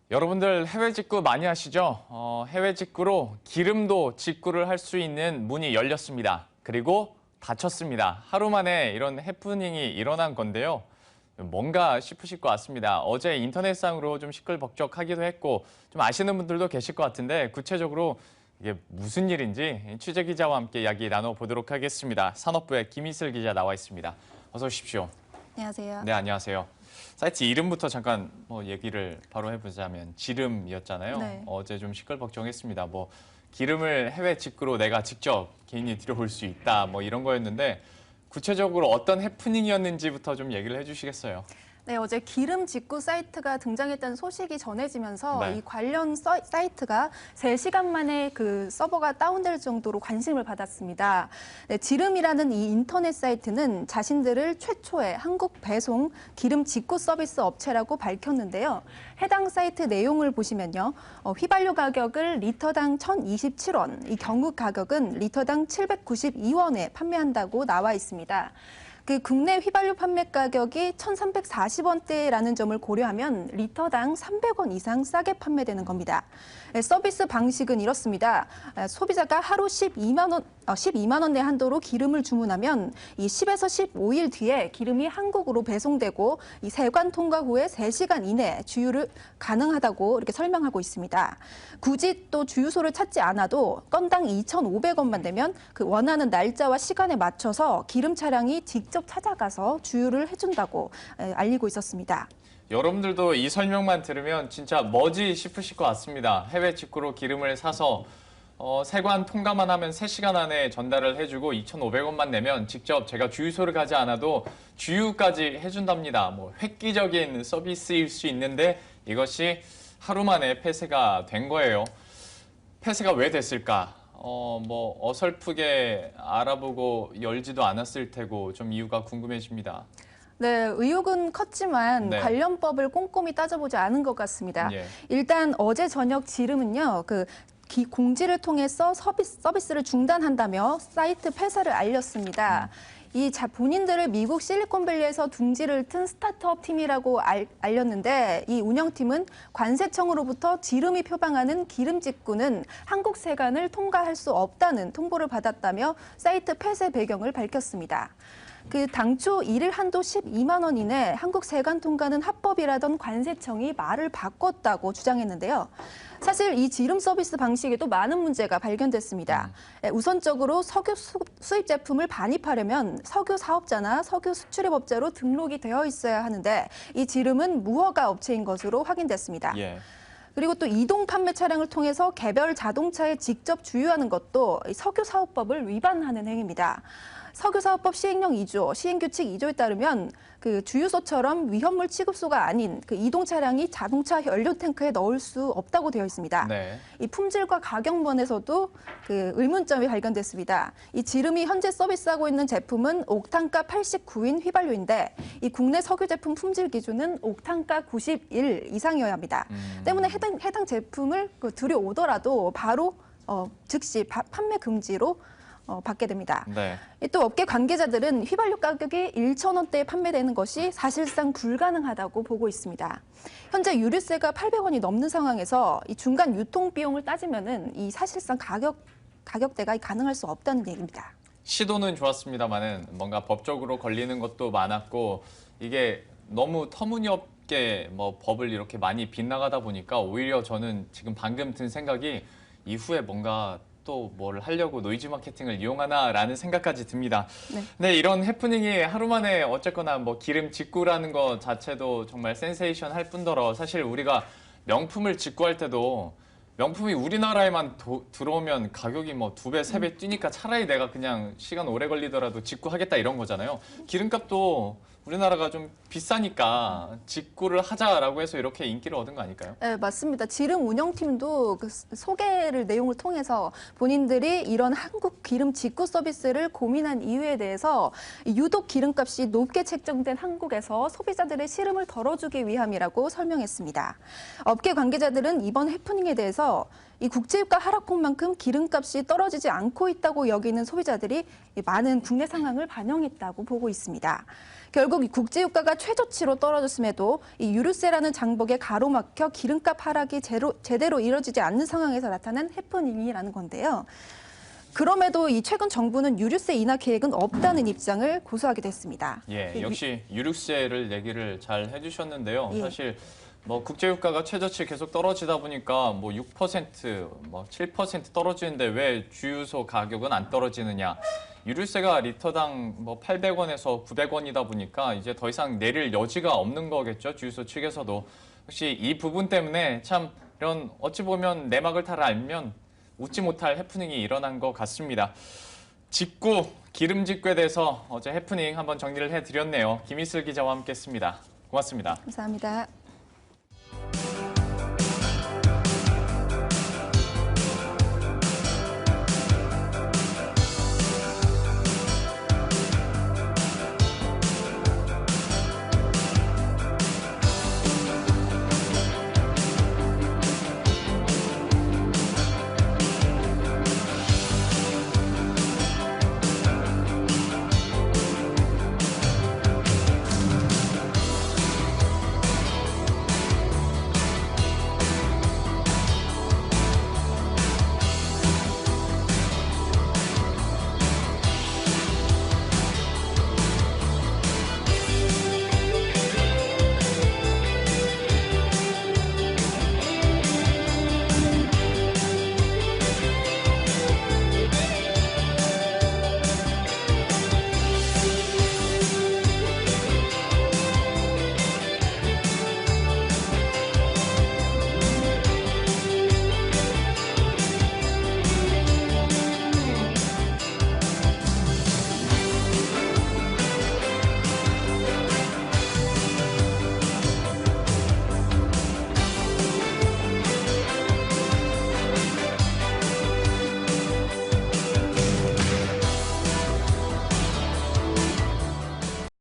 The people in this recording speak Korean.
여러분들 해외 직구 많이 하시죠? 해외 직구로 기름도 직구를 할 수 있는 문이 열렸습니다. 그리고 닫혔습니다. 하루 만에 이런 해프닝이 일어난 건데요. 뭔가 싶으실 것 같습니다. 어제 인터넷상으로 좀 시끌벅적하기도 했고 좀 아시는 분들도 계실 것 같은데 구체적으로 이게 무슨 일인지 취재 기자와 함께 이야기 나눠보도록 하겠습니다. 산업부의 김희슬 기자 나와 있습니다. 어서 오십시오. 안녕하세요. 네, 안녕하세요. 사이트 이름부터 잠깐 얘기를 바로 해보자면 지름이었잖아요. 네. 어제 좀 시끌벅적했습니다. 기름을 해외 직구로 내가 직접 개인이 들여올 수 있다 이런 거였는데 구체적으로 어떤 해프닝이었는지부터 좀 얘기를 해주시겠어요? 네, 어제 기름 직구 사이트가 등장했다는 소식이 전해지면서 네. 이 관련 사이트가 3시간 만에 그 서버가 다운될 정도로 관심을 받았습니다. 네, 지름이라는 이 인터넷 사이트는 자신들을 최초의 한국 배송 기름 직구 서비스 업체라고 밝혔는데요. 해당 사이트 내용을 보시면요. 휘발유 가격을 리터당 1,027원, 이 경유 가격은 리터당 792원에 판매한다고 나와 있습니다. 그 국내 휘발유 판매 가격이 1,340원대라는 점을 고려하면 리터당 300원 이상 싸게 판매되는 겁니다. 서비스 방식은 이렇습니다. 소비자가 하루 12만 원 내 한도로 기름을 주문하면 이 10에서 15일 뒤에 기름이 한국으로 배송되고 이 세관 통과 후에 3시간 이내 주유를 가능하다고 이렇게 설명하고 있습니다. 굳이 또 주유소를 찾지 않아도 건당 2,500원만 내면 그 원하는 날짜와 시간에 맞춰서 기름 차량이 직접 찾아가서 주유를 해준다고 알리고 있었습니다. 여러분들도 이 설명만 들으면 진짜 뭐지 싶으실 것 같습니다. 해외 직구로 기름을 사서 세관 통과만 하면 3시간 안에 전달을 해주고 2,500원만 내면 직접 제가 주유소를 가지 않아도 주유까지 해준답니다. 획기적인 서비스일 수 있는데 이것이 하루 만에 폐쇄가 된 거예요. 폐쇄가 왜 됐을까? 어설프게 알아보고 열지도 않았을 테고 좀 이유가 궁금해집니다. 네, 의혹은 컸지만 네. 관련법을 꼼꼼히 따져보지 않은 것 같습니다. 예. 일단 어제 저녁 지름은요, 공지를 통해서 서비스를 중단한다며 사이트 폐쇄를 알렸습니다. 본인들을 미국 실리콘밸리에서 둥지를 튼 스타트업 팀이라고 알렸는데 이 운영팀은 관세청으로부터 지름이 표방하는 기름 직구는 한국 세관을 통과할 수 없다는 통보를 받았다며 사이트 폐쇄 배경을 밝혔습니다. 당초 일일 한도 12만 원 이내 한국 세관 통과는 합법이라던 관세청이 말을 바꿨다고 주장했는데요. 사실 이 지름 서비스 방식에도 많은 문제가 발견됐습니다. 우선적으로 석유 수입 제품을 반입하려면 석유 사업자나 석유 수출입업자로 등록이 되어 있어야 하는데 이 지름은 무허가 업체인 것으로 확인됐습니다. 예. 그리고 또 이동 판매 차량을 통해서 개별 자동차에 직접 주유하는 것도 석유사업법을 위반하는 행위입니다. 석유사업법 시행령 2조, 시행규칙 2조에 따르면 주유소처럼 위험물 취급소가 아닌 이동 차량이 자동차 연료 탱크에 넣을 수 없다고 되어 있습니다. 네. 이 품질과 가격면에서도 의문점이 발견됐습니다. 이 지름이 현재 서비스하고 있는 제품은 옥탄가 89인 휘발유인데 이 국내 석유 제품 품질 기준은 옥탄가 91 이상이어야 합니다. 때문에 해당 제품을 들여오더라도 바로 즉시 판매 금지로 받게 됩니다. 네. 또 업계 관계자들은 휘발유 가격이 1,000원대에 판매되는 것이 사실상 불가능하다고 보고 있습니다. 현재 유류세가 800원이 넘는 상황에서 이 중간 유통 비용을 따지면은 이 사실상 가격대가 가능할 수 없다는 얘기입니다. 시도는 좋았습니다만은 뭔가 법적으로 걸리는 것도 많았고 이게 너무 터무니없게 법을 이렇게 많이 빗나가다 보니까 오히려 저는 지금 방금 든 생각이 이후에 뭔가 또 뭘 하려고 노이즈 마케팅을 이용하나라는 생각까지 듭니다. 네. 근데 이런 해프닝이 하루 만에 어쨌거나 기름 직구라는 것 자체도 정말 센세이션 할 뿐더러 사실 우리가 명품을 직구할 때도 명품이 우리나라에만 들어오면 가격이 2배, 3배 뛰니까 차라리 내가 그냥 시간 오래 걸리더라도 직구하겠다 이런 거잖아요. 기름값도 우리나라가 좀 비싸니까 직구를 하자라고 해서 이렇게 인기를 얻은 거 아닐까요? 네, 맞습니다. 지름 운영팀도 소개를 내용을 통해서 본인들이 이런 한국 기름 직구 서비스를 고민한 이유에 대해서 유독 기름값이 높게 책정된 한국에서 소비자들의 시름을 덜어주기 위함이라고 설명했습니다. 업계 관계자들은 이번 해프닝에 대해서 이 국제유가 하락폭만큼 기름값이 떨어지지 않고 있다고 여기는 소비자들이 많은 국내 상황을 반영했다고 보고 있습니다. 결국 이 국제유가가 최저치로 떨어졌음에도 이 유류세라는 장벽에 가로막혀 기름값 하락이 제대로 이뤄지지 않는 상황에서 나타난 해프닝이라는 건데요. 그럼에도 이 최근 정부는 유류세 인하 계획은 없다는 입장을 고수하기도 했습니다. 예, 역시 유류세를 얘기를 잘 해주셨는데요. 예. 사실 뭐 국제유가가 최저치 계속 떨어지다 보니까 뭐 6%, 뭐 7% 떨어지는데 왜 주유소 가격은 안 떨어지느냐? 유류세가 리터당 뭐 800원에서 900원이다 보니까 이제 더 이상 내릴 여지가 없는 거겠죠. 주유소 측에서도. 혹시 이 부분 때문에 참 이런 어찌 보면 내막을 잘 알면 웃지 못할 해프닝이 일어난 것 같습니다. 직구, 기름 직구에 대해서 어제 해프닝 한번 정리를 해드렸네요. 김희슬 기자와 함께했습니다. 고맙습니다. 감사합니다.